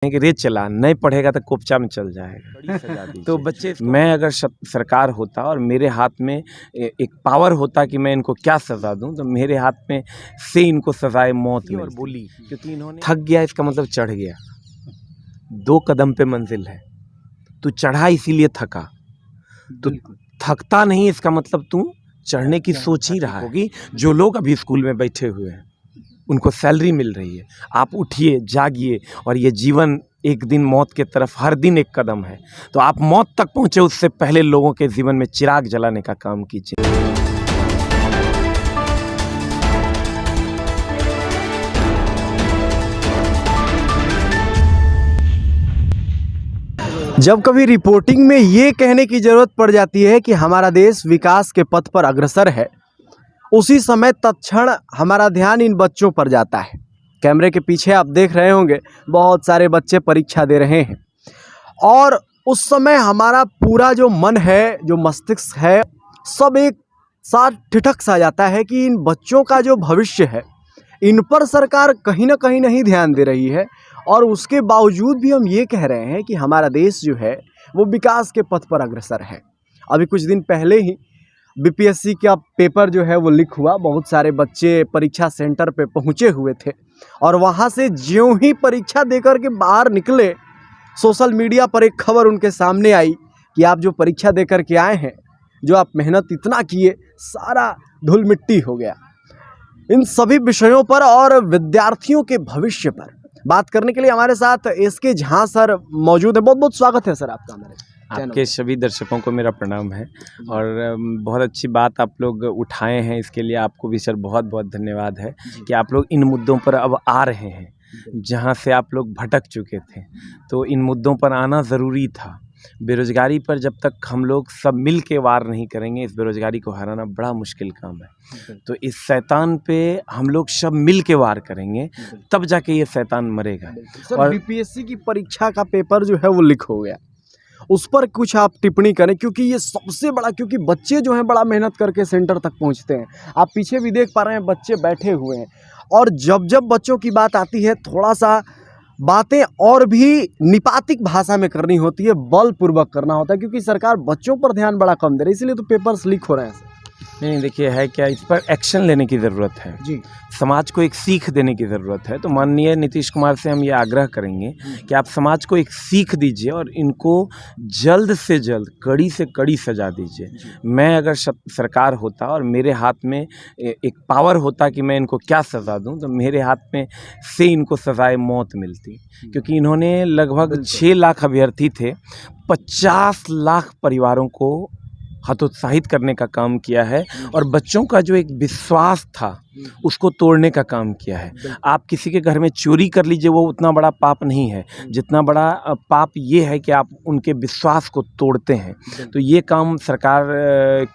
कि रेत चला नहीं पढ़ेगा तो कोपचा में चल जाएगा। तो बच्चे, मैं अगर सरकार होता और मेरे हाथ में एक पावर होता कि मैं इनको क्या सज़ा दूं, तो मेरे हाथ में से इनको सज़ाए मौत मिलती। बोली क्योंकि इन्होंने थक गया, इसका मतलब चढ़ गया। 2 कदम पे मंजिल है, तू चढ़ा इसीलिए थका, तो थकता नहीं इसका मतलब तू चढ़ने की सोच ही रहा होगी। जो लोग अभी स्कूल में बैठे हुए हैं उनको सैलरी मिल रही है, आप उठिए, जागिए, और ये जीवन एक दिन मौत के तरफ हर दिन एक कदम है। तो आप मौत तक पहुँचे उससे पहले लोगों के जीवन में चिराग जलाने का काम कीजिए। जब कभी रिपोर्टिंग में ये कहने की ज़रूरत पड़ जाती है कि हमारा देश विकास के पथ पर अग्रसर है, उसी समय तत्क्षण हमारा ध्यान इन बच्चों पर जाता है। कैमरे के पीछे आप देख रहे होंगे बहुत सारे बच्चे परीक्षा दे रहे हैं, और उस समय हमारा पूरा जो मन है, जो मस्तिष्क है, सब एक साथ ठिठक सा जाता है कि इन बच्चों का जो भविष्य है, इन पर सरकार कहीं ना कहीं नहीं ध्यान दे रही है। और उसके बावजूद भी हम ये कह रहे हैं कि हमारा देश जो है वो विकास के पथ पर अग्रसर है। अभी कुछ दिन पहले ही बीपीएससी का पेपर जो है वो लीक हुआ। बहुत सारे बच्चे परीक्षा सेंटर पे पहुंचे हुए थे, और वहां से ज्यों ही परीक्षा देकर के बाहर निकले, सोशल मीडिया पर एक खबर उनके सामने आई कि आप जो परीक्षा देकर के आए हैं, जो आप मेहनत इतना किए, सारा धूल मिट्टी हो गया। इन सभी विषयों पर और विद्यार्थियों के भविष्य पर बात करने के लिए हमारे साथ एसके झा सर मौजूद है। बहुत बहुत स्वागत है सर आपका हमारे चैनल। आपके सभी दर्शकों को मेरा प्रणाम है, और बहुत अच्छी बात आप लोग उठाए हैं, इसके लिए आपको भी सर बहुत बहुत धन्यवाद है कि आप लोग इन मुद्दों पर अब आ रहे हैं, जहां से आप लोग भटक चुके थे। तो इन मुद्दों पर आना ज़रूरी था। बेरोज़गारी पर जब तक हम लोग सब मिल के वार नहीं करेंगे, इस बेरोज़गारी को हराना बड़ा मुश्किल काम है। तो इस शैतान पे हम लोग सब मिल के वार करेंगे, तब जाके ये शैतान मरेगा। सर, बीपीएससी की परीक्षा का पेपर जो है वो लीक हो गया, उस पर कुछ आप टिप्पणी करें, क्योंकि ये सबसे बड़ा, क्योंकि बच्चे जो हैं बड़ा मेहनत करके सेंटर तक पहुंचते हैं। आप पीछे भी देख पा रहे हैं बच्चे बैठे हुए हैं, और जब जब बच्चों की बात आती है, थोड़ा सा बातें और भी निपातिक भाषा में करनी होती है, बलपूर्वक करना होता है, क्योंकि सरकार बच्चों पर ध्यान बड़ा कम दे रही है, इसीलिए तो पेपर्स लीक हो रहे हैं। नहीं, देखिए, है क्या, इस पर एक्शन लेने की ज़रूरत है जी। समाज को एक सीख देने की ज़रूरत है। तो माननीय नीतीश कुमार से हम ये आग्रह करेंगे कि आप समाज को एक सीख दीजिए और इनको जल्द से जल्द कड़ी से कड़ी सजा दीजिए। मैं अगर सरकार होता और मेरे हाथ में एक पावर होता कि मैं इनको क्या सज़ा दूं, तो मेरे हाथ में से इनको सज़ाए मौत मिलती। क्योंकि इन्होंने लगभग 6 लाख अभ्यर्थी थे, 50 लाख परिवारों को हतोत्साहित करने का काम किया है, और बच्चों का जो एक विश्वास था उसको तोड़ने का काम किया है। आप किसी के घर में चोरी कर लीजिए, वो उतना बड़ा पाप नहीं है जितना बड़ा पाप ये है कि आप उनके विश्वास को तोड़ते हैं। तो ये काम सरकार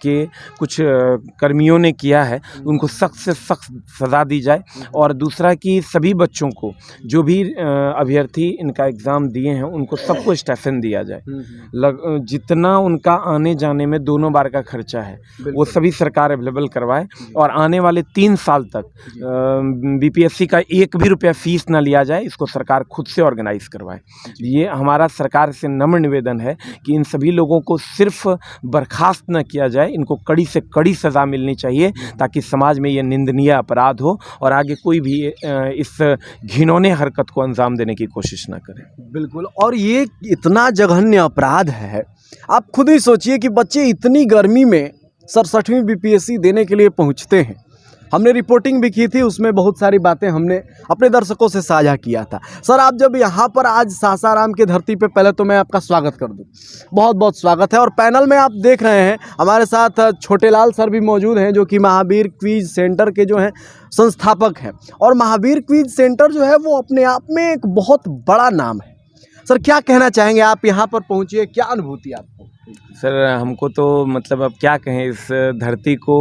के कुछ कर्मियों ने किया है, उनको सख्त से सख्त सज़ा दी जाए। और दूसरा कि सभी बच्चों को, जो भी अभ्यर्थी इनका एग्ज़ाम दिए हैं, उनको सबको स्टाइपेंड दिया जाए। जितना उनका आने जाने में दोनों बार का खर्चा है वो सभी सरकार अवेलेबल करवाए, और आने वाले 3 साल तक बीपीएससी का 1 भी रुपया फीस ना लिया जाए, इसको सरकार खुद से ऑर्गेनाइज करवाए। ये हमारा सरकार से नम्र निवेदन है कि इन सभी लोगों को सिर्फ बर्खास्त न किया जाए, इनको कड़ी से कड़ी सज़ा मिलनी चाहिए, ताकि समाज में ये निंदनीय अपराध हो और आगे कोई भी इस घिनौने हरकत को अंजाम देने की कोशिश ना करे। बिल्कुल, और ये इतना जघन्य अपराध है। आप खुद ही सोचिए कि बच्चे इतनी गर्मी में 67वीं बीपीएससी देने के लिए पहुंचते हैं। हमने रिपोर्टिंग भी की थी, उसमें बहुत सारी बातें हमने अपने दर्शकों से साझा किया था। सर, आप जब यहाँ पर आज सासाराम की धरती पे, पहले तो मैं आपका स्वागत कर दूं, बहुत बहुत स्वागत है। और पैनल में आप देख रहे हैं हमारे साथ छोटेलाल सर भी मौजूद हैं, जो कि महावीर क्विज सेंटर के जो हैं संस्थापक हैं। और महावीर क्विज सेंटर जो है वो अपने आप में एक बहुत बड़ा नाम है। सर, क्या कहना चाहेंगे, आप यहाँ पर पहुँचिए, क्या अनुभूति आपको? सर, हमको तो मतलब अब क्या कहें, इस धरती को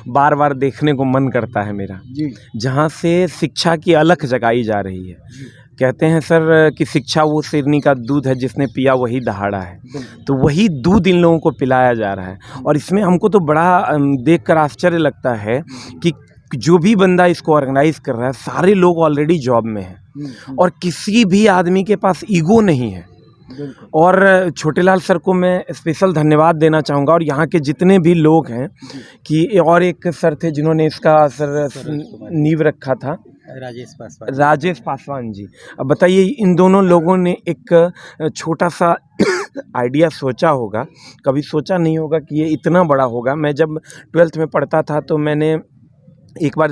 बार बार देखने को मन करता है मेरा जी, जहाँ से शिक्षा की अलख जगाई जा रही है। कहते हैं सर कि शिक्षा वो शेरनी का दूध है, जिसने पिया वही दहाड़ा है। तो वही दूध इन लोगों को पिलाया जा रहा है, और इसमें हमको तो बड़ा देखकर आश्चर्य लगता है कि जो भी बंदा इसको ऑर्गेनाइज कर रहा है सारे लोग ऑलरेडी जॉब में हैं और किसी भी आदमी के पास ईगो नहीं है। और छोटेलाल सर को मैं स्पेशल धन्यवाद देना चाहूँगा और यहाँ के जितने भी लोग हैं कि और एक सर थे जिन्होंने इसका नींव रखा था, राजेश पासवान जी। अब बताइए इन दोनों लोगों ने एक छोटा सा आइडिया सोचा होगा, कभी सोचा नहीं होगा कि ये इतना बड़ा होगा। मैं जब 12th में पढ़ता था तो मैंने एक बार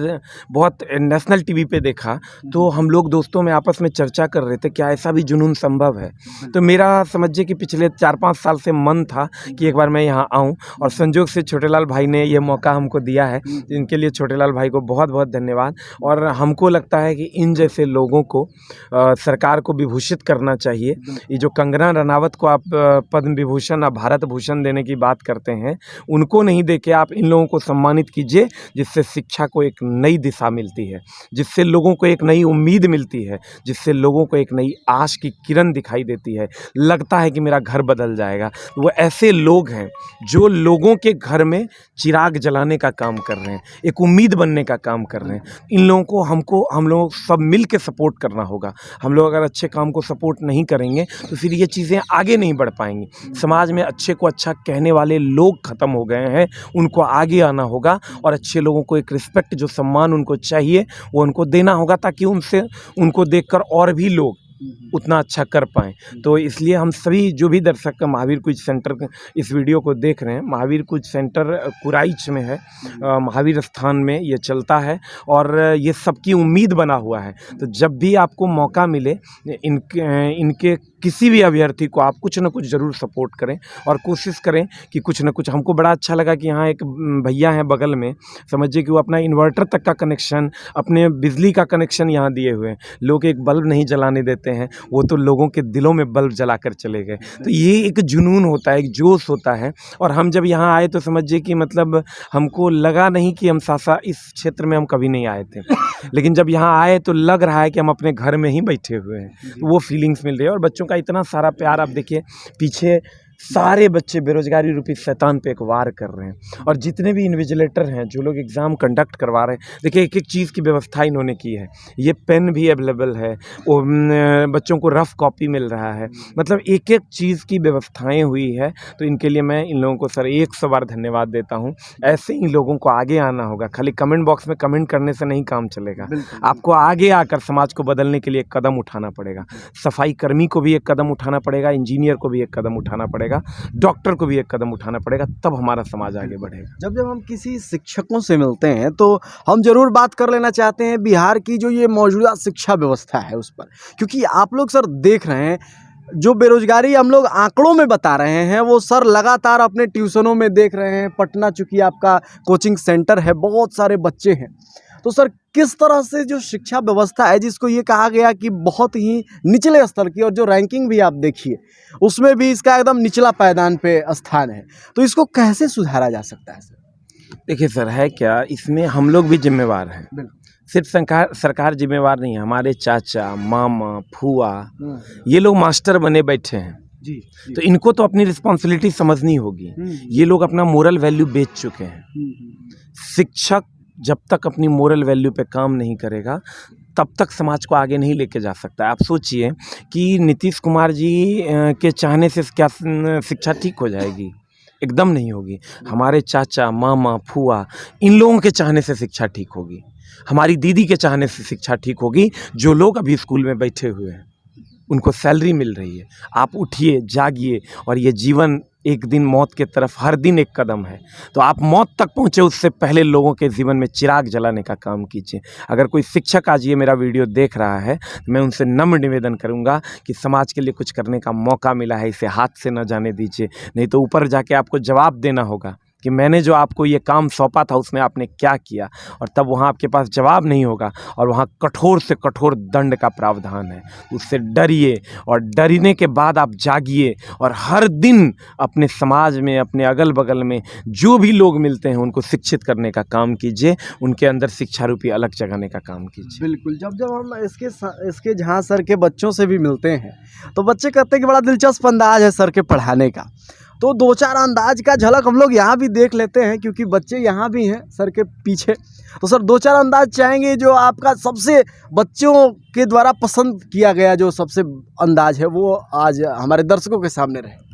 बहुत नेशनल टीवी पे देखा तो हम लोग दोस्तों में आपस में चर्चा कर रहे थे क्या ऐसा भी जुनून संभव है। तो मेरा समझिए कि पिछले 4-5 साल से मन था कि एक बार मैं यहाँ आऊँ और संजोग से छोटेलाल भाई ने ये मौका हमको दिया है। इनके लिए छोटेलाल भाई को बहुत बहुत धन्यवाद। और हमको लगता है कि इन जैसे लोगों को सरकार को विभूषित करना चाहिए। ये जो कंगना रनावत को आप पद्म विभूषण और भारत भूषण देने की बात करते हैं, उनको नहीं देके आप इन लोगों को सम्मानित कीजिए, जिससे शिक्षा को एक नई दिशा मिलती है, जिससे लोगों को एक नई उम्मीद मिलती है, जिससे लोगों को एक नई आश की किरण दिखाई देती है। लगता है कि मेरा घर बदल जाएगा। वो ऐसे लोग हैं जो लोगों के घर में चिराग जलाने का काम कर रहे हैं, एक उम्मीद बनने का काम कर रहे हैं। इन लोगों को हम लोग सब मिल के सपोर्ट करना होगा। हम लोग अगर अच्छे काम को सपोर्ट नहीं करेंगे तो फिर ये चीज़ें आगे नहीं बढ़ पाएंगी। समाज में अच्छे को अच्छा कहने वाले लोग ख़त्म हो गए हैं, उनको आगे आना होगा और अच्छे लोगों को एक रिस्पेक्ट, जो सम्मान उनको चाहिए वो उनको देना होगा, ताकि उनको देखकर और भी लोग उतना अच्छा कर पाएँ। तो इसलिए हम सभी जो भी दर्शक महावीर कुछ सेंटर इस वीडियो को देख रहे हैं, महावीर कुछ सेंटर कुराइच में है, महावीर स्थान में ये चलता है और ये सबकी उम्मीद बना हुआ है। तो जब भी आपको मौका मिले इनके किसी भी अभ्यर्थी को आप कुछ न कुछ ज़रूर सपोर्ट करें और कोशिश करें कि कुछ न कुछ। हमको बड़ा अच्छा लगा कि यहाँ एक भैया हैं बगल में, समझिए कि वो अपना इन्वर्टर तक का कनेक्शन, अपने बिजली का कनेक्शन यहाँ दिए हुए हैं। लोग एक बल्ब नहीं जलाने देते हैं, वो तो लोगों के दिलों में बल्ब जला कर चले गए। तो ये एक जुनून होता है, एक जोश होता है। और हम जब यहाँ आए तो समझिए कि मतलब हमको लगा नहीं कि हम सासा इस क्षेत्र में हम कभी नहीं आए थे, लेकिन जब यहाँ आए तो लग रहा है कि हम अपने घर में ही बैठे हुए हैं। तो वो फीलिंग्स मिल रही है और बच्चों का इतना सारा प्यार। आप देखिए पीछे सारे बच्चे बेरोजगारी रूपी शैतान पे एक वार कर रहे हैं। और जितने भी इन्विजिलेटर हैं, जो लोग एग्ज़ाम कंडक्ट करवा रहे हैं, देखिए एक एक चीज़ की व्यवस्था इन्होंने की है। ये पेन भी अवेलेबल है, वो बच्चों को रफ़ कॉपी मिल रहा है, मतलब एक एक चीज़ की व्यवस्थाएं हुई है। तो इनके लिए मैं इन लोगों को सर 100 बार धन्यवाद देता हूँ। ऐसे ही लोगों को आगे आना होगा, खाली कमेंट बॉक्स में कमेंट करने से नहीं काम चलेगा। आपको आगे आकर समाज को बदलने के लिए एक कदम उठाना पड़ेगा। सफाई कर्मी को भी एक कदम उठाना पड़ेगा, इंजीनियर को भी एक कदम उठाना पड़ेगा, डॉक्टर को भी एक कदम उठाना पड़ेगा, तब हमारा समाज आगे बढ़ेगा। जब हम किसी शिक्षकों से मिलते हैं तो हम जरूर बात कर लेना चाहते हैं बिहार की जो ये मौजूदा शिक्षा व्यवस्था है उस पर, क्योंकि आप लोग सर देख रहे हैं जो बेरोजगारी हम लोग आंकड़ों में बता रहे हैं वो सर लगातार अपने ट्यूशनों में देख रहे हैं। पटना चूँकि आपका कोचिंग सेंटर है, बहुत सारे बच्चे हैं। तो सर किस तरह से जो शिक्षा व्यवस्था है, जिसको ये कहा गया कि बहुत ही निचले स्तर की, और जो रैंकिंग भी आप देखिए उसमें भी इसका एकदम निचला पायदान पे स्थान है, तो इसको कैसे सुधारा जा सकता है सर? देखिए सर, है क्या, इसमें हम लोग भी जिम्मेवार हैं। सिर्फ सरकार जिम्मेवार नहीं है, हमारे चाचा, मामा, फूआ, ये लोग मास्टर बने बैठे हैं। जी। तो इनको तो अपनी रिस्पॉन्सिबिलिटी समझनी होगी। ये लोग अपना मोरल वैल्यू बेच चुके हैं। शिक्षक जब तक अपनी मोरल वैल्यू पे काम नहीं करेगा तब तक समाज को आगे नहीं लेके जा सकता। आप सोचिए कि नीतीश कुमार जी के चाहने से क्या शिक्षा ठीक हो जाएगी? एकदम नहीं होगी। हमारे चाचा, मामा, फूआ, इन लोगों के चाहने से शिक्षा ठीक होगी। हमारी दीदी के चाहने से शिक्षा ठीक होगी। जो लोग अभी स्कूल में बैठे हुए हैं, उनको सैलरी मिल रही है। आप उठिए, जागिए, और ये जीवन एक दिन मौत के तरफ हर दिन एक कदम है। तो आप मौत तक पहुँचे उससे पहले लोगों के जीवन में चिराग जलाने का काम कीजिए। अगर कोई शिक्षक आज ये मेरा वीडियो देख रहा है तो मैं उनसे नम्र निवेदन करूंगा कि समाज के लिए कुछ करने का मौका मिला है, इसे हाथ से न जाने दीजिए, नहीं तो ऊपर जाके आपको जवाब देना होगा कि मैंने जो आपको ये काम सौंपा था उसमें आपने क्या किया। और तब वहाँ आपके पास जवाब नहीं होगा और वहाँ कठोर से कठोर दंड का प्रावधान है। उससे डरिए और डरने के बाद आप जागिए और हर दिन अपने समाज में, अपने अगल बगल में जो भी लोग मिलते हैं उनको शिक्षित करने का काम कीजिए, उनके अंदर शिक्षा रूपी अलग जगाने का काम कीजिए। बिल्कुल। जब हम इसके जहाँ सर के बच्चों से भी मिलते हैं तो बच्चे कहते हैं कि बड़ा दिलचस्प अंदाज है सर के पढ़ाने का, तो दो चार अंदाज का झलक हम लोग यहाँ भी देख लेते हैं, क्योंकि बच्चे यहाँ भी हैं सर के पीछे। तो सर दो चार अंदाज चाहेंगे जो आपका सबसे बच्चों के द्वारा पसंद किया गया जो सबसे अंदाज है वो आज हमारे दर्शकों के सामने रहे।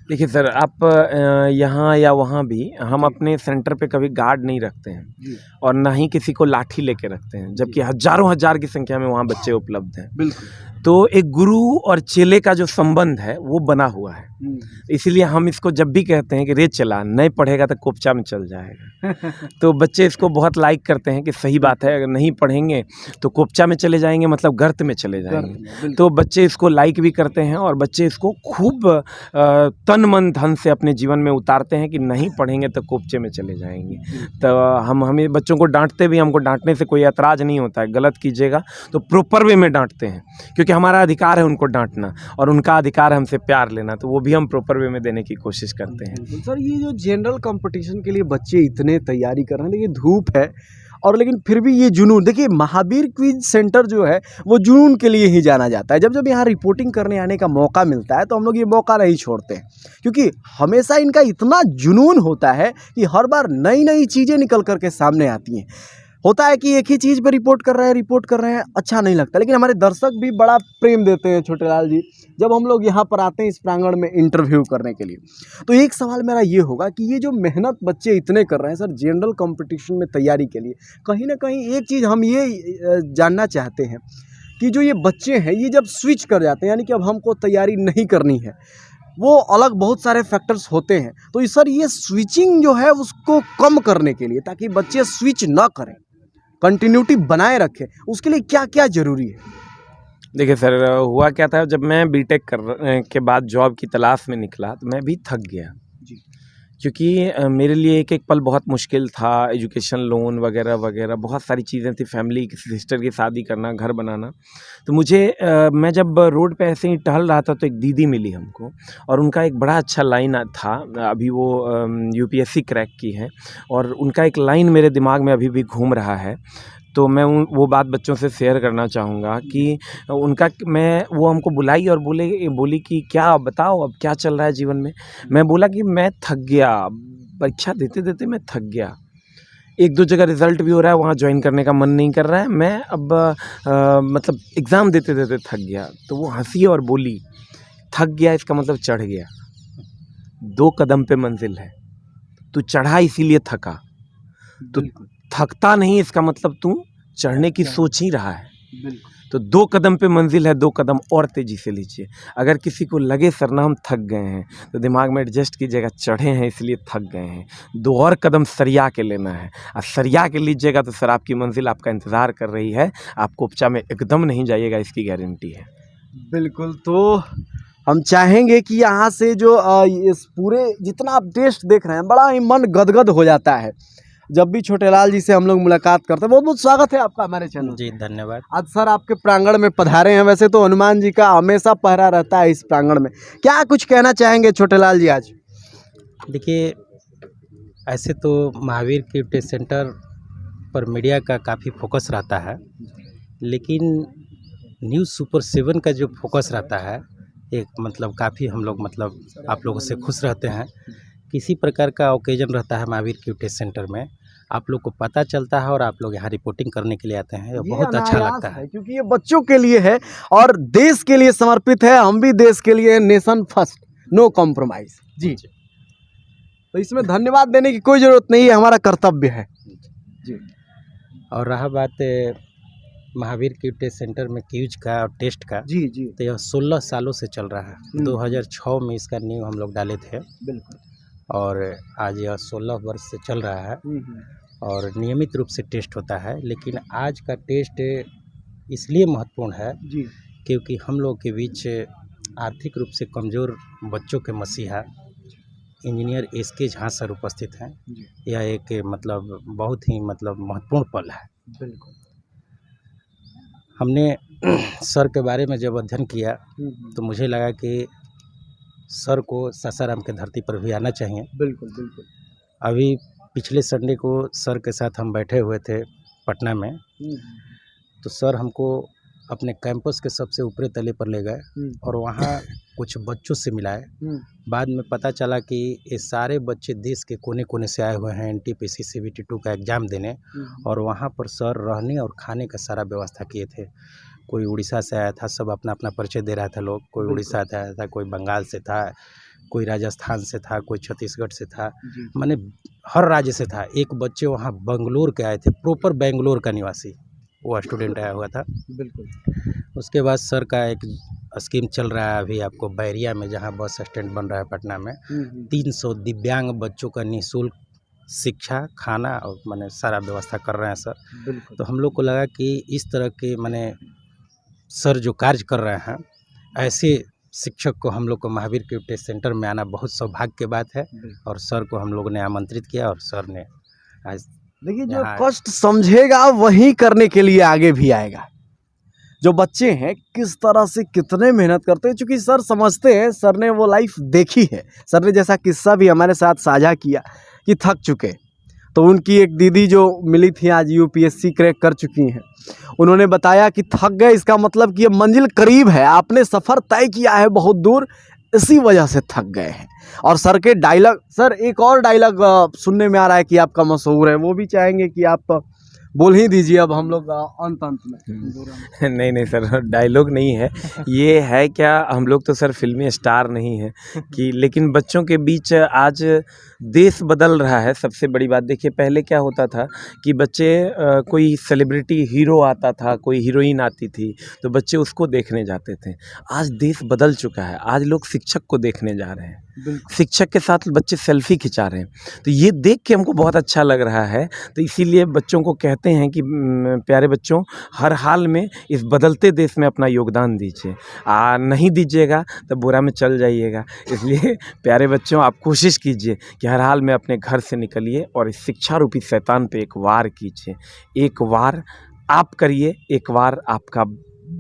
देखिए सर, आप यहाँ या वहाँ भी हम अपने सेंटर पे कभी गार्ड नहीं रखते हैं और ना ही किसी को लाठी लेके रखते हैं, जबकि हजारों हजार की संख्या में वहाँ बच्चे उपलब्ध हैं। बिल्कुल। तो एक गुरु और चेले का जो संबंध है वो बना हुआ है, इसीलिए हम इसको जब भी कहते हैं कि रे चला, नहीं पढ़ेगा तो कोपचा में चल जाएगा। तो बच्चे इसको बहुत लाइक करते हैं कि सही बात है, अगर नहीं पढ़ेंगे तो कोपचा में चले जाएंगे, मतलब गर्त में चले जाएंगे। तो बच्चे इसको लाइक भी करते हैं और बच्चे इसको खूब तन मन धन से अपने जीवन में उतारते हैं कि नहीं पढ़ेंगे तो कोपचे में चले जाएंगे। तो हमें बच्चों को डांटते भी, हमको डांटने से कोई ऐतराज़ नहीं होता है, गलत कीजिएगा तो प्रॉपर वे में डांटते हैं, क्योंकि हमारा अधिकार है उनको डांटना और उनका अधिकार है हमसे प्यार लेना, तो वो भी हम प्रॉपर वे में देने की कोशिश करते हैं। सर ये जो जनरल कंपटीशन के लिए बच्चे इतने तैयारी कर रहे हैं, देखिए धूप है और लेकिन फिर भी ये जुनून, देखिए महावीर क्विज सेंटर जो है वो जुनून के लिए ही जाना जाता है। जब जब यहाँ रिपोर्टिंग करने आने का मौका मिलता है तो हम लोग ये मौका नहीं छोड़ते हैं, क्योंकि हमेशा इनका इतना जुनून होता है कि हर बार नई नई चीज़ें निकल करके सामने आती हैं। होता है कि एक ही चीज़ पे रिपोर्ट कर रहे हैं, अच्छा नहीं लगता, लेकिन हमारे दर्शक भी बड़ा प्रेम देते हैं छोटेलाल जी जब हम लोग यहाँ पर आते हैं इस प्रांगण में इंटरव्यू करने के लिए। तो एक सवाल मेरा ये होगा कि ये जो मेहनत बच्चे इतने कर रहे हैं सर जनरल कंपटीशन में तैयारी के लिए, कहीं ना कहीं एक चीज़ हम ये जानना चाहते हैं कि जो ये बच्चे हैं ये जब स्विच कर जाते हैं, यानी कि अब हमको तैयारी नहीं करनी है, वो अलग बहुत सारे फैक्टर्स होते हैं, तो सर ये स्विचिंग जो है उसको कम करने के लिए, ताकि बच्चे स्विच ना करें, कंटिन्यूटी बनाए रखें, उसके लिए क्या क्या ज़रूरी है? देखिए सर, हुआ क्या था, जब मैं बीटेक के बाद जॉब की तलाश में निकला तो मैं भी थक गया जी। क्योंकि मेरे लिए एक एक पल बहुत मुश्किल था। एजुकेशन लोन वगैरह वगैरह बहुत सारी चीज़ें थी, फैमिली की, सिस्टर की शादी करना, घर बनाना। तो मुझे मैं जब रोड पे ऐसे ही टहल रहा था तो एक दीदी मिली हमको और उनका एक बड़ा अच्छा लाइन था, अभी वो यूपीएससी क्रैक की है और उनका एक लाइन मेरे दिमाग में अभी भी घूम रहा है। तो मैं वो बात बच्चों से शेयर करना चाहूँगा कि वो हमको बुलाई और बोली कि क्या बताओ अब क्या चल रहा है जीवन में। मैं बोला कि मैं थक गया, परीक्षा देते देते मैं थक गया, एक दो जगह रिज़ल्ट भी हो रहा है, वहाँ ज्वाइन करने का मन नहीं कर रहा है, मैं अब मतलब एग्ज़ाम देते देते थक गया। तो वो हंसी और बोली, थक गया इसका मतलब चढ़ गया, 2 कदम पे मंजिल है, तू चढ़ा इसीलिए थका, तो थकता नहीं इसका मतलब तू चढ़ने की सोच ही रहा है। तो 2 कदम पे मंजिल है, 2 कदम और तेज़ी से लीजिए। अगर किसी को लगे सर ना हम थक गए हैं तो दिमाग में एडजस्ट कीजिएगा, चढ़े हैं इसलिए थक गए हैं, 2 और कदम सरिया के लेना है। और सरिया के लीजिएगा तो सर आपकी मंजिल आपका इंतज़ार कर रही है, आप कोपचा में एकदम नहीं जाइएगा, इसकी गारंटी है। बिल्कुल। तो हम चाहेंगे कि यहाँ से जो इस पूरे जितना आप टेस्ट देख रहे हैं, बड़ा ही मन गदगद हो जाता है जब भी छोटेलाल जी से हम लोग मुलाकात करते हैं। बहुत बहुत स्वागत है आपका हमारे चैनल। जी धन्यवाद। आज सर आपके प्रांगण में पधारे हैं, वैसे तो हनुमान जी का हमेशा पहरा रहता है इस प्रांगण में, क्या कुछ कहना चाहेंगे छोटेलाल जी आज? देखिए, ऐसे तो महावीर क्रिकेट सेंटर पर मीडिया का काफ़ी फोकस रहता है, लेकिन न्यूज़ सुपर 7 का जो फोकस रहता है एक मतलब काफ़ी हम लोग मतलब आप लोगों से खुश रहते हैं। किसी प्रकार का ओकेजन रहता है महावीर क्रिकेट सेंटर में, आप लोग को पता चलता है और आप लोग यहाँ रिपोर्टिंग करने के लिए आते हैं, ये बहुत अच्छा लगता है क्योंकि ये बच्चों के लिए है और देश के लिए समर्पित है। हम भी देश के लिए, नेशन फर्स्ट, नो कॉम्प्रोमाइज जी। तो इसमें धन्यवाद देने की कोई ज़रूरत नहीं है, हमारा कर्तव्य है जी। और रहा बात महावीर क्रिकेट सेंटर में क्यूज का और टेस्ट का, जी जी, तो यह 16 सालों से चल रहा है। 2006 में इसका नींव हम लोग डाले थे, बिल्कुल, और आज यह 16 वर्ष से चल रहा है और नियमित रूप से टेस्ट होता है। लेकिन आज का टेस्ट इसलिए महत्वपूर्ण है जी, क्योंकि हम लोग के बीच आर्थिक रूप से कमज़ोर बच्चों के मसीहा इंजीनियर SK झा सर उपस्थित हैं। यह एक मतलब बहुत ही मतलब महत्वपूर्ण पल है। बिल्कुल। हमने सर के बारे में जब अध्ययन किया तो मुझे लगा कि सर को सासाराम के धरती पर भी आना चाहिए। बिल्कुल बिल्कुल। अभी पिछले संडे को सर के साथ हम बैठे हुए थे पटना में, तो सर हमको अपने कैंपस के सबसे ऊपरी तले पर ले गए और वहाँ कुछ बच्चों से मिलाए। बाद में पता चला कि ये सारे बच्चे देश के कोने कोने से आए हुए हैं एनटीपीसी CBT 2 का एग्ज़ाम देने, और वहाँ पर सर रहने और खाने का सारा व्यवस्था किए थे। कोई उड़ीसा से आया था, सब अपना अपना परिचय दे रहा था लोग। कोई उड़ीसा से आया था, कोई बंगाल से था, कोई राजस्थान से था, कोई छत्तीसगढ़ से था, माने हर राज्य से था। एक बच्चे वहाँ बेंगलोर के आए थे, प्रॉपर बेंगलोर का निवासी वो स्टूडेंट आया हुआ था। बिल्कुल। उसके बाद सर का एक स्कीम चल रहा है अभी आपको बैरिया में, जहाँ बस स्टैंड बन रहा है पटना में। 300 दिव्यांग बच्चों का निःशुल्क शिक्षा, खाना और माने सारा व्यवस्था कर रहे हैं सर। बिल्कुल। तो हम लोग को लगा कि इस तरह के माने सर जो कार्य कर रहे हैं, ऐसे शिक्षक को हम लोग को महावीर क्यूब टेस्ट सेंटर में आना बहुत सौभाग्य की बात है। और सर को हम लोगों ने आमंत्रित किया और सर ने आज देखिए, जो यहाँ कष्ट समझेगा वही करने के लिए आगे भी आएगा। जो बच्चे हैं किस तरह से कितने मेहनत करते हैं, क्योंकि सर समझते हैं, सर ने वो लाइफ देखी है। सर ने जैसा किस्सा भी हमारे साथ साझा किया कि थक चुके, तो उनकी एक दीदी जो मिली थी आज UPSC क्रैक कर चुकी हैं, उन्होंने बताया कि थक गए, इसका मतलब कि ये मंजिल करीब है, आपने सफ़र तय किया है बहुत दूर, इसी वजह से थक गए हैं। और सर के डायलॉग, सर एक और डायलॉग सुनने में आ रहा है कि आपका मशहूर है, वो भी चाहेंगे कि आप बोल ही दीजिए। अब हम लोग अंत में नहीं नहीं सर, डायलॉग नहीं है ये है क्या, हम लोग तो सर फिल्मी स्टार नहीं हैं कि, लेकिन बच्चों के बीच आज देश बदल रहा है। सबसे बड़ी बात देखिए, पहले क्या होता था कि बच्चे कोई सेलिब्रिटी हीरो आता था, कोई हीरोइन आती थी, तो बच्चे उसको देखने जाते थे। आज देश बदल चुका है, आज लोग शिक्षक को देखने जा रहे हैं, शिक्षक के साथ बच्चे सेल्फी खिंचा रहे हैं। तो ये देख के हमको बहुत अच्छा लग रहा है। तो इसीलिए बच्चों को कहते हैं कि प्यारे बच्चों, हर हाल में इस बदलते देश में अपना योगदान दीजिए, नहीं दीजिएगा तो बुरा में चल जाइएगा। इसलिए प्यारे बच्चों, आप कोशिश कीजिए कि हर हाल में अपने घर से निकलिए और इस शिक्षा रूपी शैतान पे एक वार कीजिए। एक वार आप करिए, एक वार आपका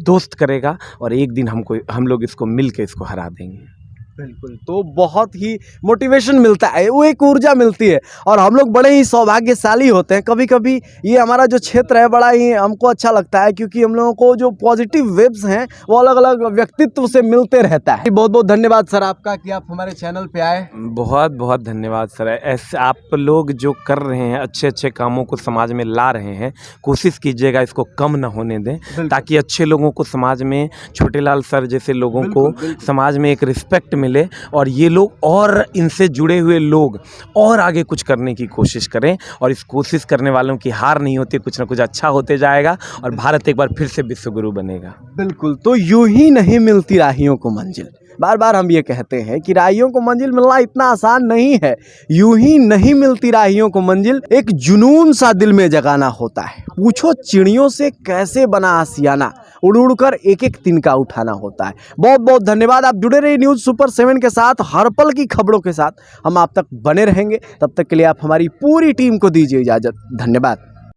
दोस्त करेगा, और एक दिन हम लोग इसको मिल के इसको हरा देंगे। बिल्कुल। तो बहुत ही मोटिवेशन मिलता है, वो एक ऊर्जा मिलती है, और हम लोग बड़े ही सौभाग्यशाली होते हैं। कभी कभी ये हमारा जो क्षेत्र है बड़ा ही हमको अच्छा लगता है, क्योंकि हम लोगों को जो पॉजिटिव वेव्स हैं वो अलग अलग व्यक्तित्व से मिलते रहता है। बहुत बहुत धन्यवाद सर आपका कि आप हमारे चैनल पे आए। बहुत बहुत धन्यवाद सर। ऐसे आप लोग जो कर रहे हैं, अच्छे अच्छे कामों को समाज में ला रहे हैं, कोशिश कीजिएगा इसको कम ना होने दें, ताकि अच्छे लोगों को समाज में, छोटेलाल सर जैसे लोगों को समाज में एक रिस्पेक्ट मिले, और ये लोग और इनसे जुड़े हुए लोग और आगे कुछ करने की कोशिश करें। और इस कोशिश करने वालों की हार नहीं होती, कुछ ना कुछ अच्छा होते जाएगा और भारत एक बार फिर से विश्वगुरु बनेगा। बिल्कुल। तो यूं ही नहीं मिलती राहियों को मंजिल। बार बार हम ये कहते हैं कि राहियों को मंजिल मिलना इतना आसान नहीं है। यूं ही नहीं मिलती राहियों को मंजिल, एक जुनून सा दिल में जगाना होता है। पूछो चिड़ियों से कैसे बना आशियाना, उड़ उड़ कर एक एक तिनका उठाना होता है। बहुत बहुत धन्यवाद। आप जुड़े रहिए न्यूज़ सुपर 7 के साथ, हर पल की खबरों के साथ हम आप तक बने रहेंगे। तब तक के लिए आप हमारी पूरी टीम को दीजिए इजाज़त। धन्यवाद।